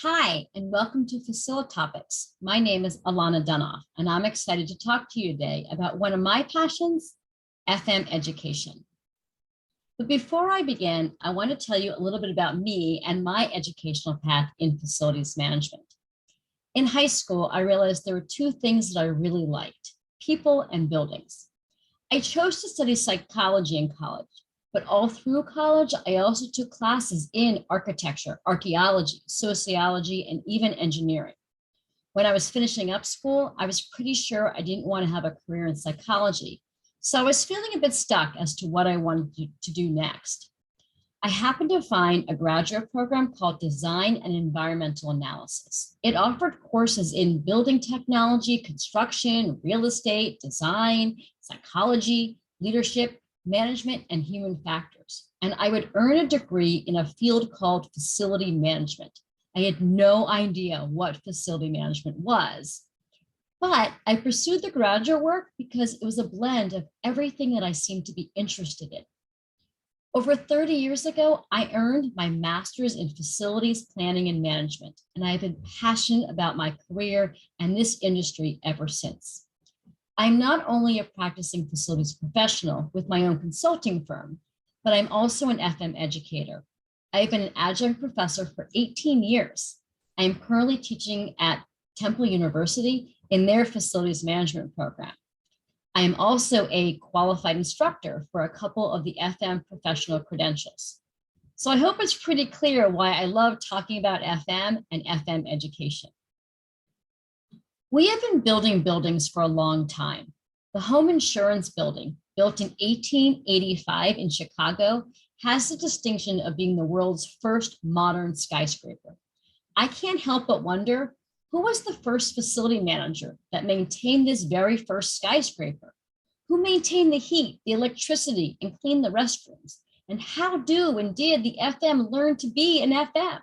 Hi, and welcome to FaciliTopics. My name is ADunoff, and I'm excited to talk to you today about one of my passions, FM education. But before I begin, I want to tell you a little bit about me and my educational path in facilities management. In high school, I realized there were two things that I really liked: people and buildings. I chose to study psychology in college, but all through college, I also took classes in architecture, archaeology, sociology, and even engineering. When I was finishing up school, I was pretty sure I didn't want to have a career in psychology, so I was feeling a bit stuck as to what I wanted to do next. I happened to find a graduate program called Design and Environmental Analysis. It offered courses in building technology, construction, real estate, design, psychology, leadership, management, and human factors. And I would earn a degree in a field called facility management. I had no idea what facility management was, but I pursued the graduate work because it was a blend of everything that I seemed to be interested in. Over 30 years ago, I earned my master's in facilities planning and management, and I have been passionate about my career and this industry ever since. I'm not only a practicing facilities professional with my own consulting firm, but I'm also an FM educator. I've been an adjunct professor for 18 years. I am currently teaching at Temple University in their facilities management program. I am also a qualified instructor for a couple of the FM professional credentials. So I hope it's pretty clear why I love talking about FM and FM education. We have been building buildings for a long time. The home insurance building, built in 1885 in Chicago, has the distinction of being the world's first modern skyscraper. I can't help but wonder, who was the first facility manager that maintained this very first skyscraper? Who maintained the heat, the electricity, and cleaned the restrooms? And how do and did the FM learn to be an FM?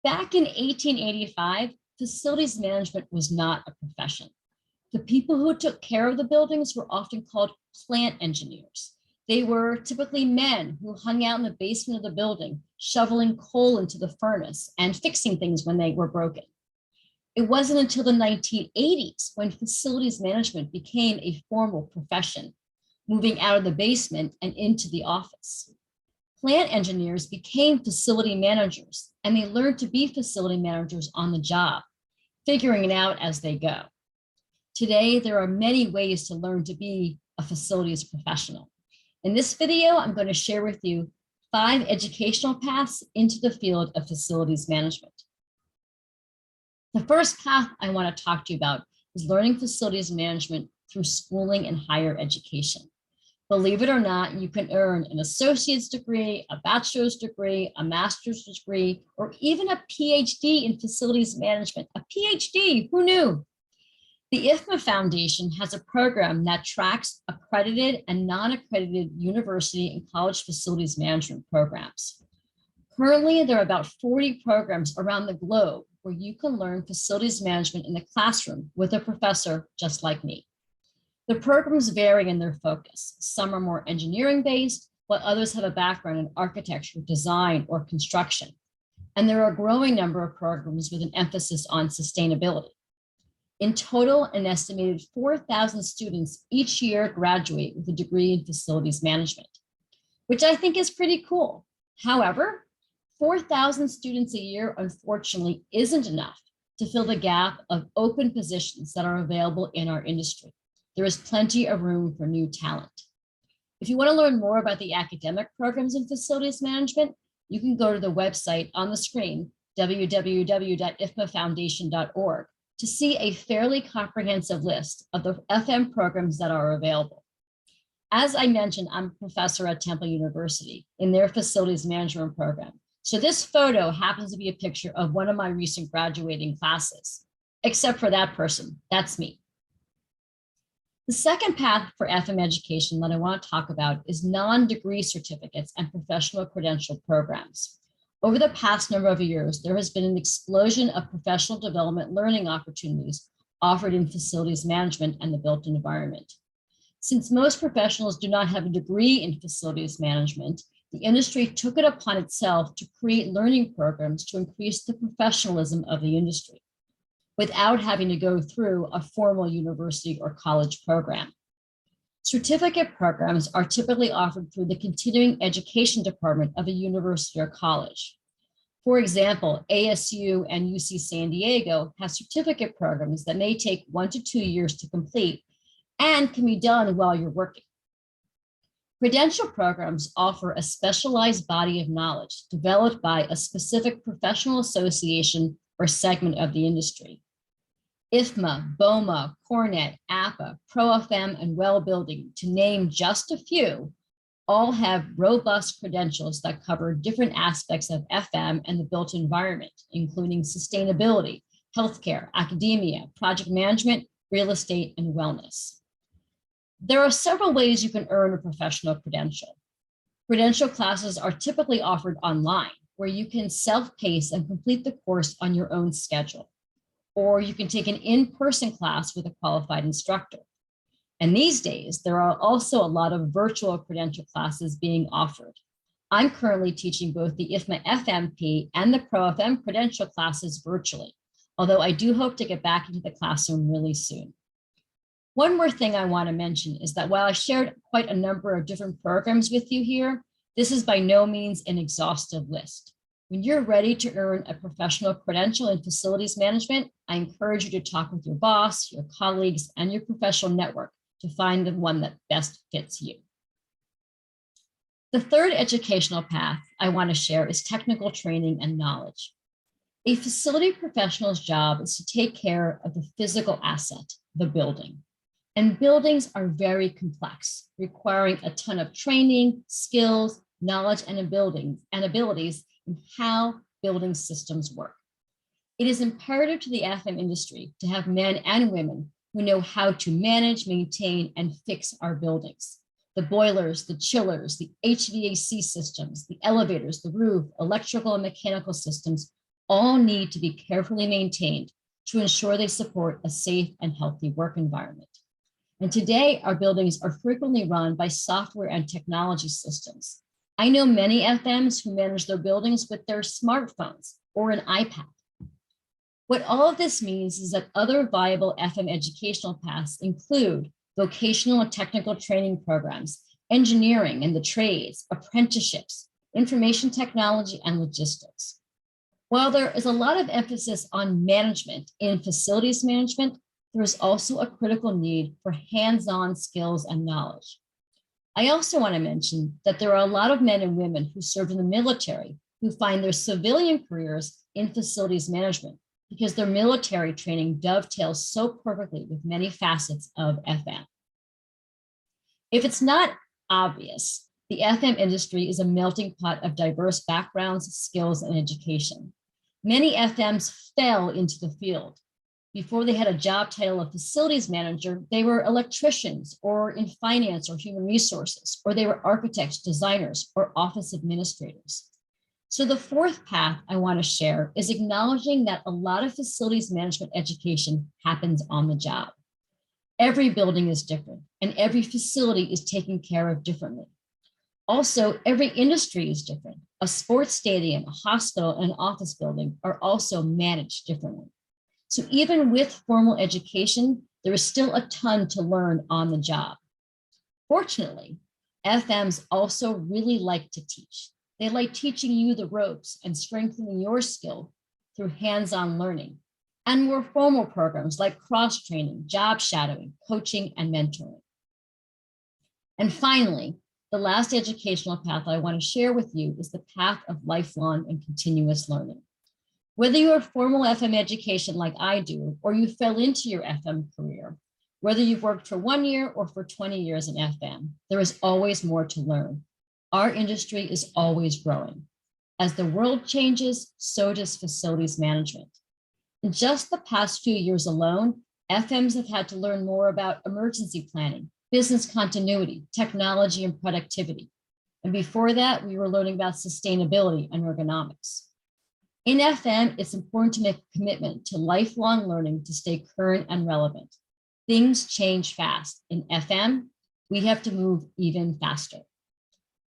Back in 1885, facilities management was not a profession. The people who took care of the buildings were often called plant engineers. They were typically men who hung out in the basement of the building, shoveling coal into the furnace and fixing things when they were broken. It wasn't until the 1980s when facilities management became a formal profession, moving out of the basement and into the office. Plant engineers became facility managers, and they learned to be facility managers on the job, figuring it out as they go. Today, there are many ways to learn to be a facilities professional. In this video, I'm going to share with you 5 educational paths into the field of facilities management. The first path I want to talk to you about is learning facilities management through schooling and higher education. Believe it or not, you can earn an associate's degree, a bachelor's degree, a master's degree, or even a PhD in facilities management. A PhD, who knew? The IFMA Foundation has a program that tracks accredited and non-accredited university and college facilities management programs. Currently, there are about 40 programs around the globe where you can learn facilities management in the classroom with a professor just like me. The programs vary in their focus. Some are more engineering-based, while others have a background in architecture, design, or construction. And there are a growing number of programs with an emphasis on sustainability. In total, an estimated 4,000 students each year graduate with a degree in facilities management, which I think is pretty cool. However, 4,000 students a year, unfortunately, isn't enough to fill the gap of open positions that are available in our industry. There is plenty of room for new talent. If you want to learn more about the academic programs in facilities management, you can go to the website on the screen, www.ifmafoundation.org, to see a fairly comprehensive list of the FM programs that are available. As I mentioned, I'm a professor at Temple University in their facilities management program. So this photo happens to be a picture of one of my recent graduating classes, except for that person, that's me. The second path for FM education that I want to talk about is non-degree certificates and professional credential programs. Over the past number of years, there has been an explosion of professional development learning opportunities offered in facilities management and the built environment. Since most professionals do not have a degree in facilities management, the industry took it upon itself to create learning programs to increase the professionalism of the industry without having to go through a formal university or college program. Certificate programs are typically offered through the continuing education department of a university or college. For example, ASU and UC San Diego have certificate programs that may take 1 to 2 years to complete and can be done while you're working. Credential programs offer a specialized body of knowledge developed by a specific professional association or segment of the industry. IFMA, BOMA, Cornet, APA, ProFM, and Well Building, to name just a few, all have robust credentials that cover different aspects of FM and the built environment, including sustainability, healthcare, academia, project management, real estate, and wellness. There are several ways you can earn a professional credential. Credential classes are typically offered online, where you can self-pace and complete the course on your own schedule. Or you can take an in-person class with a qualified instructor. And these days, there are also a lot of virtual credential classes being offered. I'm currently teaching both the IFMA FMP and the ProFM credential classes virtually, although I do hope to get back into the classroom really soon. One more thing I want to mention is that while I shared quite a number of different programs with you here, this is by no means an exhaustive list. When you're ready to earn a professional credential in facilities management, I encourage you to talk with your boss, your colleagues, and your professional network to find the one that best fits you. The third educational path I want to share is technical training and knowledge. A facility professional's job is to take care of the physical asset, the building. And buildings are very complex, requiring a ton of training, skills, knowledge, and abilities in how building systems work. It is imperative to the FM industry to have men and women who know how to manage, maintain, and fix our buildings. The boilers, the chillers, the HVAC systems, the elevators, the roof, electrical and mechanical systems all need to be carefully maintained to ensure they support a safe and healthy work environment. And today, our buildings are frequently run by software and technology systems. I know many FMs who manage their buildings with their smartphones or an iPad. What all of this means is that other viable FM educational paths include vocational and technical training programs, engineering and the trades, apprenticeships, information technology, and logistics. While there is a lot of emphasis on management in facilities management, there is also a critical need for hands-on skills and knowledge. I also want to mention that there are a lot of men and women who served in the military who find their civilian careers in facilities management because their military training dovetails so perfectly with many facets of FM. If it's not obvious, the FM industry is a melting pot of diverse backgrounds, skills, and education. Many FMs fell into the field. Before they had a job title of facilities manager, they were electricians or in finance or human resources, or they were architects, designers, or office administrators. So the fourth path I want to share is acknowledging that a lot of facilities management education happens on the job. Every building is different, and every facility is taken care of differently. Also, every industry is different. A sports stadium, a hospital, and an office building are also managed differently. So even with formal education, there is still a ton to learn on the job. Fortunately, FMs also really like to teach. They like teaching you the ropes and strengthening your skill through hands-on learning, and more formal programs like cross-training, job shadowing, coaching, and mentoring. And finally, the last educational path I want to share with you is the path of lifelong and continuous learning. Whether you have formal FM education like I do, or you fell into your FM career, whether you've worked for 1 year or for 20 years in FM, there is always more to learn. Our industry is always growing. As the world changes, so does facilities management. In just the past few years alone, FMs have had to learn more about emergency planning, business continuity, technology, and productivity. And before that, we were learning about sustainability and ergonomics. In FM, it's important to make a commitment to lifelong learning to stay current and relevant. Things change fast. In FM, we have to move even faster.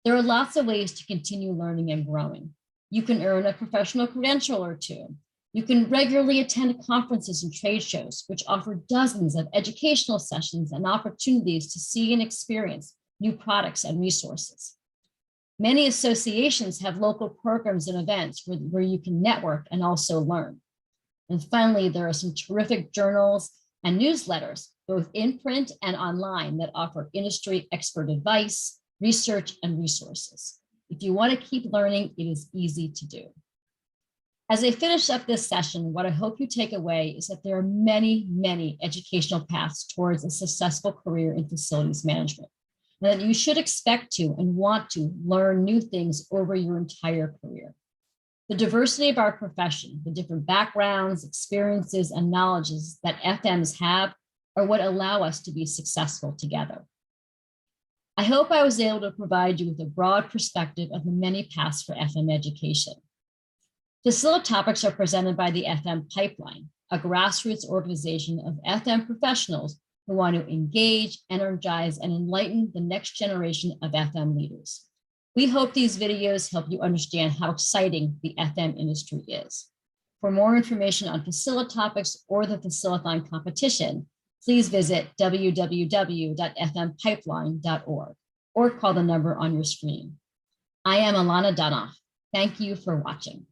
There are lots of ways to continue learning and growing. You can earn a professional credential or two. You can regularly attend conferences and trade shows, which offer dozens of educational sessions and opportunities to see and experience new products and resources. Many associations have local programs and events where you can network and also learn. And finally, there are some terrific journals and newsletters, both in print and online, that offer industry expert advice, research, and resources. If you want to keep learning, it is easy to do. As I finish up this session, what I hope you take away is that there are many, many educational paths towards a successful career in facilities management, and that you should expect to and want to learn new things over your entire career. The diversity of our profession, the different backgrounds, experiences, and knowledges that FMs have are what allow us to be successful together. I hope I was able to provide you with a broad perspective of the many paths for FM education. FaciliTopics are presented by the FM Pipeline, a grassroots organization of FM professionals who want to engage, energize, and enlighten the next generation of FM leaders. We hope these videos help you understand how exciting the FM industry is. For more information on FaciliTopics or the Facilithon competition, please visit www.fmpipeline.org or call the number on your screen. I am ADunoff. Thank you for watching.